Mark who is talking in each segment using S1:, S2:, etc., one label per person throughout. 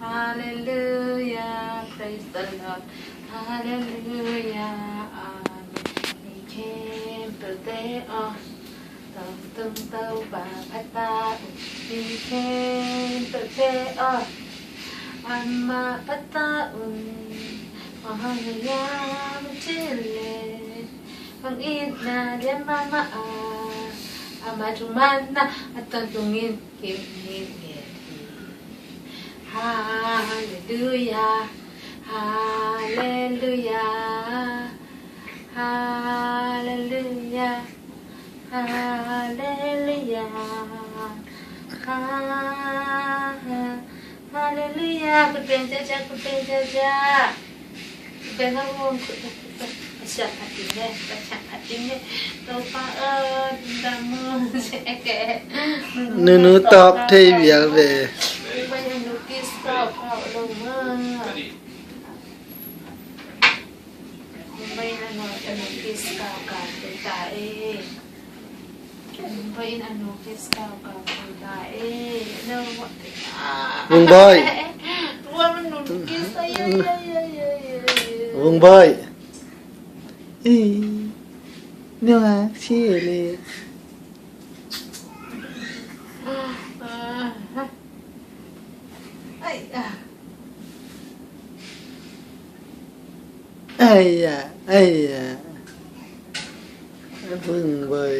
S1: Hallelujah, praise the Lord. Hallelujah, Amen. He came to day on tung tâu bà pata. He came to day on amma pata mahaya mchile. Ang ina dia mama amajumana atantungin kim. Hallelujah, hallelujah, hallelujah, hallelujah, hallelujah.คุณเป็นจ้าคุณเป็นจ้าคุณเป็นข้าววงคุณฉันผัดดิ้งเนี่ยฉันผัดดิ้งเนี่ยตัวป้าดำมือเสกแก
S2: นูตอกเทียบเลย
S1: ไม่ยังดูกิสก็เข้าลงมือไม่นั่นหรอกจะดูกิสก็การเป็นตาไม่นั่นดูกิสก็การเป็นตาเนาะ
S2: วงบอย
S1: ตัวมันดูกิสก็เยอะ
S2: วงบอยเนี่ยชี้เลยไอ้ยะพึ่งบอย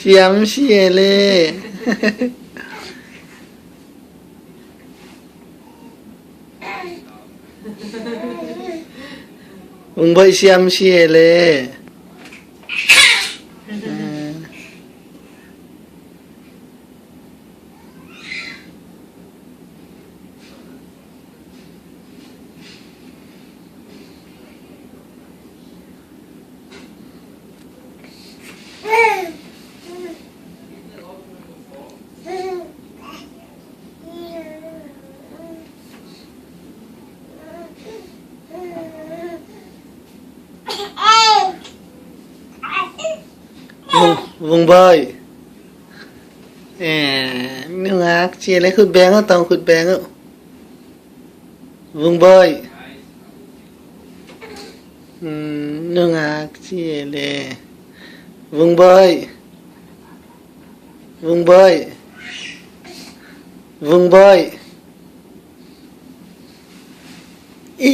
S2: เสียมเสียเลยวงบอยเสียมเสียเลวงบอยนี่งักเชียร์อะไรขุดแบงก็ต้องขุดแบงก็วงบอยนี่งักเชียร์เลยวงบอยวงบอยอี